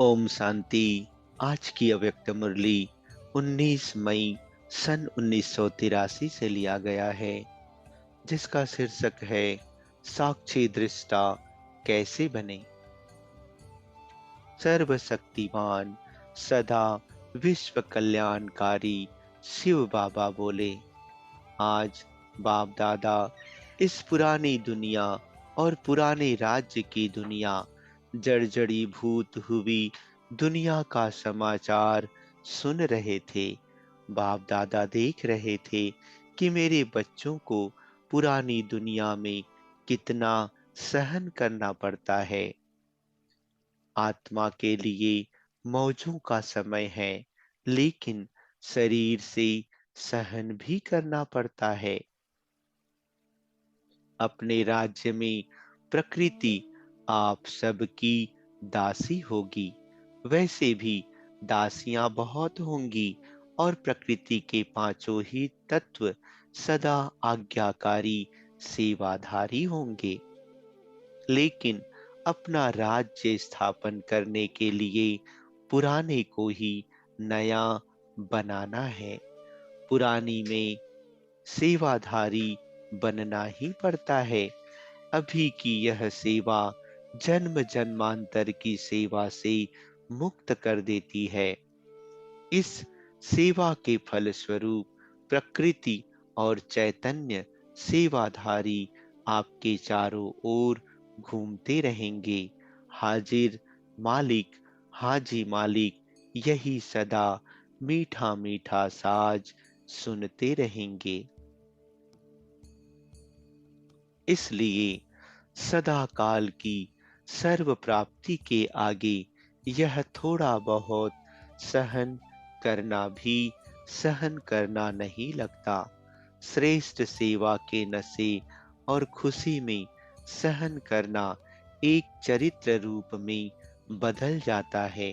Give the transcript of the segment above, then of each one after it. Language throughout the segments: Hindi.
ओम शांति। आज की अव्यक्त मुरली 19 मई सन 1983 से लिया गया है, जिसका शीर्षक है साक्षी दृष्टा कैसे बने। सर्वशक्तिमान सदा विश्व कल्याणकारी शिव बाबा बोले, आज बाप दादा इस पुरानी दुनिया और पुराने राज्य की दुनिया, जर्जरी भूत हुई दुनिया का समाचार सुन रहे थे। बाप दादा देख रहे थे कि मेरे बच्चों को पुरानी दुनिया में कितना सहन करना पड़ता है। आत्मा के लिए मौजों का समय है, लेकिन शरीर से सहन भी करना पड़ता है। अपने राज्य में प्रकृति आप सबकी दासी होगी, वैसे भी दासियां बहुत होंगी और प्रकृति के पांचों ही तत्व सदा आज्ञाकारी सेवाधारी होंगे। लेकिन अपना राज्य स्थापन करने के लिए पुराने को ही नया बनाना है। पुरानी में सेवाधारी बनना ही पड़ता है। अभी की यह सेवा जन्म जन्मांतर की सेवा से मुक्त कर देती है। इस सेवा के फलस्वरूप प्रकृति और चैतन्य सेवाधारी आपके चारों ओर घूमते रहेंगे। हाजिर मालिक, हाजी मालिक, यही सदा मीठा मीठा साज सुनते रहेंगे। इसलिए सदा काल की सर्व प्राप्ति के आगे यह थोड़ा बहुत सहन करना भी सहन करना नहीं लगता। श्रेष्ठ सेवा के नशे और खुशी में सहन करना एक चरित्र रूप में बदल जाता है।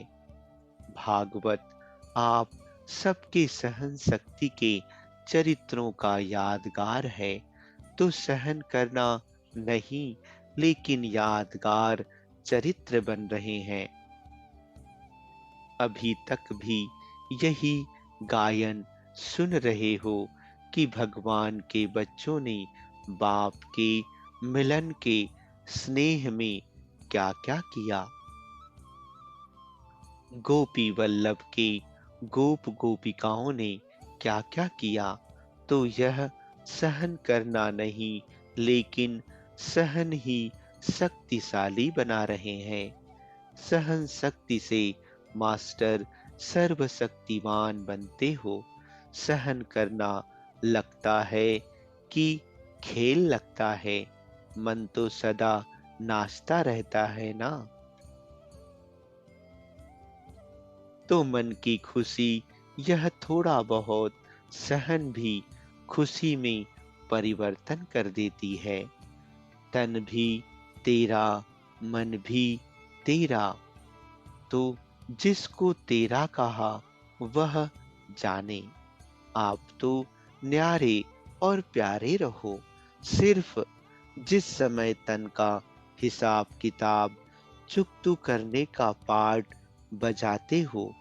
भागवत आप सबके सहन शक्ति के चरित्रों का यादगार है, तो सहन करना नहीं, लेकिन यादगार चरित्र बन रहे हैं। अभी तक भी यही गायन सुन रहे हो कि भगवान के बच्चों ने बाप के मिलन के स्नेह में क्या क्या किया। गोपी वल्लभ के गोप गोपिकाओं ने क्या क्या किया। तो यह सहन करना नहीं, लेकिन सहन ही शक्तिशाली बना रहे हैं। सहन शक्ति से मास्टर सर्वशक्तिमान बनते हो। सहन करना लगता है कि खेल लगता है, मन तो सदा नाचता रहता है ना। तो मन की खुशी, यह थोड़ा बहुत सहन भी खुशी में परिवर्तन कर देती है। तन भी तेरा, मन भी तेरा, तो जिसको तेरा कहा वह जाने। आप तो न्यारे और प्यारे रहो। सिर्फ जिस समय तन का हिसाब किताब चुकतू करने का पार्ट बजाते हो,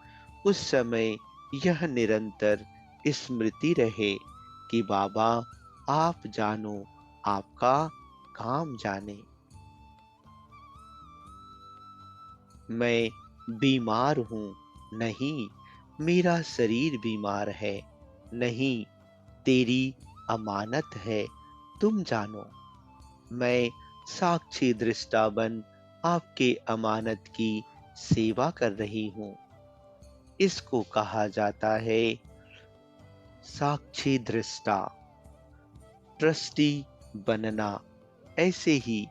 उस समय यह निरंतर स्मृति रहे कि बाबा आप जानो, आपका काम जाने। मैं बीमार हूँ, नहीं, मेरा शरीर बीमार है, नहीं, तेरी अमानत है, तुम जानो। मैं साक्षी दृष्टा बन आपके अमानत की सेवा कर रही हूँ। इसको कहा जाता है साक्षी दृष्टा, ट्रस्टी बनना। ऐसे ही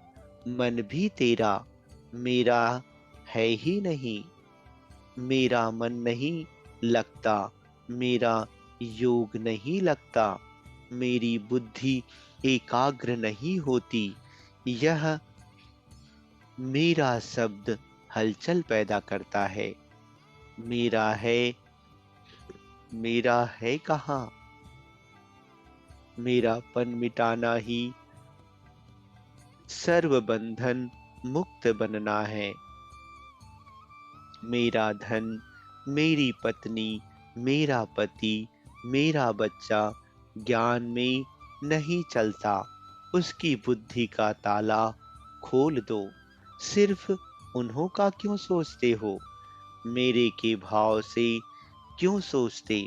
मन भी तेरा, मेरा है ही नहीं। मेरा मन नहीं लगता, मेरा योग नहीं लगता, मेरी बुद्धि एकाग्र नहीं होती। यह मेरा शब्द हलचल पैदा करता है। मेरा है, मेरा है कहाँ। मेरापन मिटाना ही सर्व बंधन मुक्त बनना है। मेरा धन, मेरी पत्नी, मेरा पति, मेरा बच्चा ज्ञान में नहीं चलता, उसकी बुद्धि का ताला खोल दो। सिर्फ उन्हों का क्यों सोचते हो? मेरे के भाव से क्यों सोचते?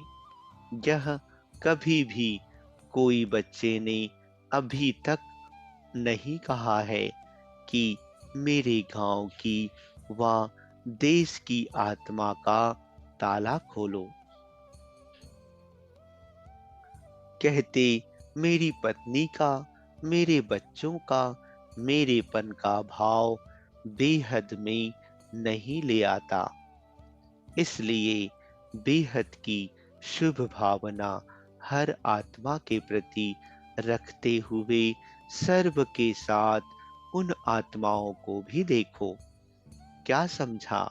यह कभी भी कोई बच्चे ने अभी तक नहीं कहा है कि मेरे गांव की व देश की आत्मा का ताला खोलो। कहते मेरी पत्नी का, मेरे बच्चों का, मेरेपन का भाव बेहद में नहीं ले आता। इसलिए बेहद की शुभ भावना हर आत्मा के प्रति रखते हुए सर्व के साथ उन आत्माओं को भी देखो। क्या समझा?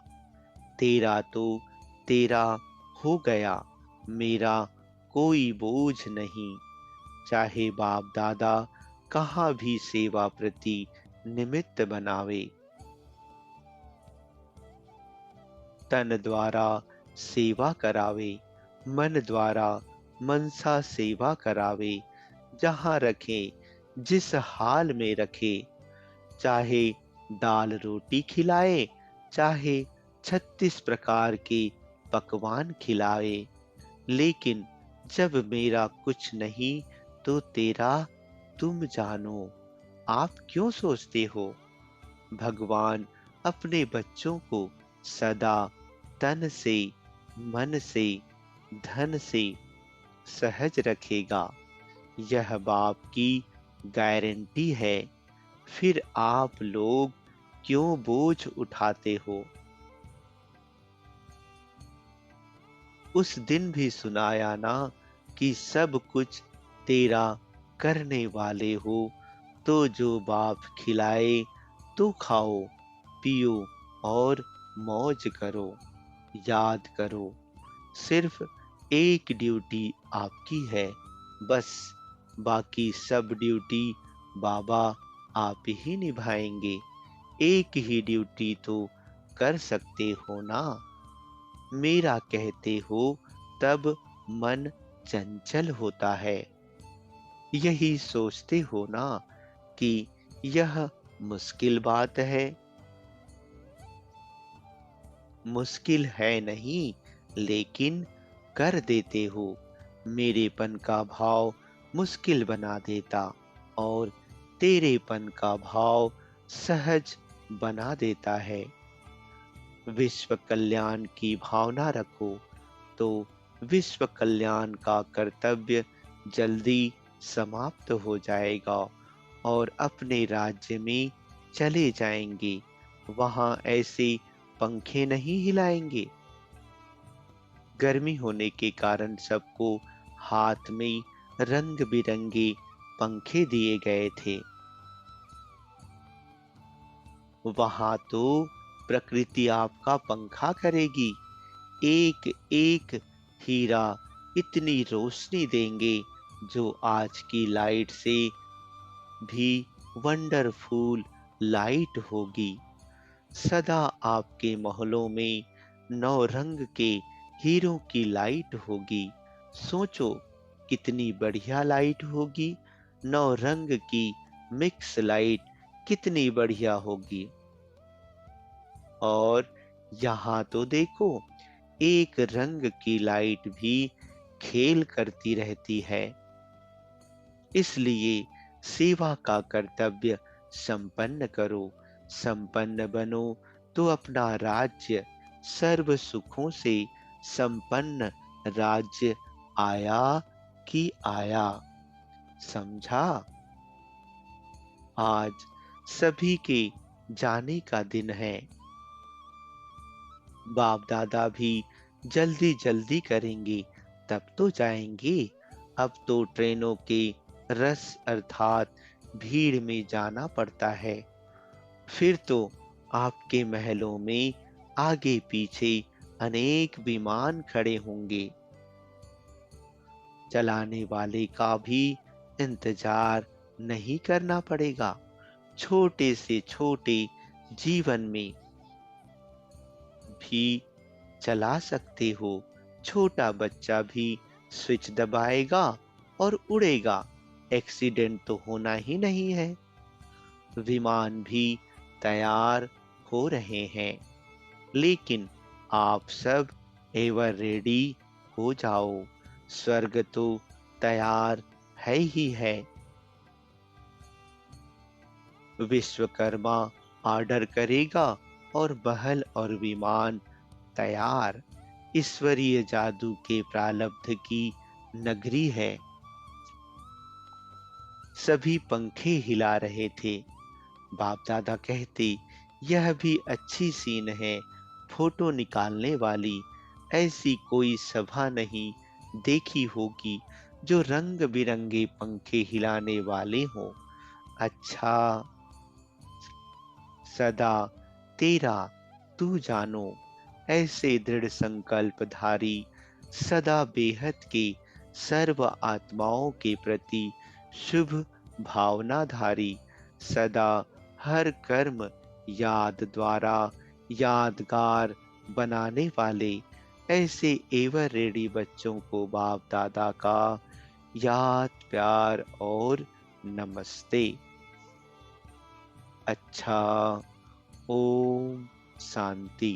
तेरा तो तेरा हो गया, मेरा कोई बोझ नहीं। चाहे बाप दादा कहाँ भी सेवा प्रति निमित्त बनावे। तन द्वारा सेवा करावे, मन द्वारा मनसा सेवा करावे। जहाँ रखे, जिस हाल में रखे, चाहे दाल रोटी खिलाए, चाहे 36 प्रकार के पकवान खिलाए। लेकिन जब मेरा कुछ नहीं तो तेरा तुम जानो। आप क्यों सोचते हो? भगवान अपने बच्चों को सदा तन से, मन से, धन से सहज रखेगा। यह बाप की गारंटी है। फिर आप लोग क्यों बोझ उठाते हो? उस दिन भी सुनाया ना कि सब कुछ तेरा करने वाले हो, तो जो बाप खिलाए तो खाओ, पियो और मौज करो। याद करो, सिर्फ एक ड्यूटी आपकी है, बस। बाकी सब ड्यूटी बाबा आप ही निभाएंगे। एक ही ड्यूटी तो कर सकते हो ना। मेरा कहते हो तब मन चंचल होता है। यही सोचते हो ना कि यह मुश्किल बात है। मुश्किल है नहीं, लेकिन कर देते हो। मेरेपन का भाव मुश्किल बना देता और तेरेपन का भाव सहज बना देता है। विश्व कल्याण की भावना रखो तो विश्व कल्याण का कर्तव्य जल्दी समाप्त हो जाएगा और अपने राज्य में चले जाएंगे। वहां ऐसे पंखे नहीं हिलाएंगे। गर्मी होने के कारण सबको हाथ में रंग बिरंगे पंखे दिए गए थे। वहां तो प्रकृति आपका पंखा करेगी। एक एक हीरा इतनी रोशनी देंगे जो आज की लाइट से भी वंडरफुल लाइट होगी। सदा आपके महलों में 9 रंग के हीरों की लाइट होगी। सोचो कितनी बढ़िया लाइट होगी। 9 रंग की मिक्स लाइट कितनी बढ़िया होगी। और यहाँ तो देखो, एक रंग की लाइट भी खेल करती रहती है। इसलिए सेवा का कर्तव्य संपन्न करो। संपन्न बनो तो अपना राज्य सर्व सुखों से संपन्न राज्य आया कि आया। समझा? आज सभी के जाने का दिन है। बाप दादा भी जल्दी जल्दी करेंगे तब तो जाएंगे। अब तो ट्रेनों के रस अर्थात भीड़ में जाना पड़ता है। फिर तो आपके महलों में आगे पीछे अनेक विमान खड़े होंगे। चलाने वाले का भी इंतजार नहीं करना पड़ेगा। छोटे से छोटे जीवन में भी चला सकते हो। छोटा बच्चा भी स्विच दबाएगा और उड़ेगा। एक्सीडेंट तो होना ही नहीं है। विमान भी तैयार हो रहे हैं, लेकिन आप सब एवर रेडी हो जाओ। स्वर्ग तो तैयार है ही है। विश्वकर्मा ऑर्डर करेगा और महल और विमान तैयार। ईश्वरीय जादू के प्रारब्ध की नगरी है। सभी पंखे हिला रहे थे। बाप दादा कहते, यह भी अच्छी सीन है, फोटो निकालने वाली। ऐसी कोई सभा नहीं देखी होगी जो रंग बिरंगे पंखे हिलाने वाले हों। अच्छा, सदा तेरा तू जानो। ऐसे दृढ़ संकल्पधारी, सदा बेहद के सर्व आत्माओं के प्रति शुभ भावनाधारी, सदा हर कर्म याद द्वारा यादगार बनाने वाले, ऐसे एवर रेडी बच्चों को बाप दादा का याद प्यार और नमस्ते। अच्छा, ओम शांति।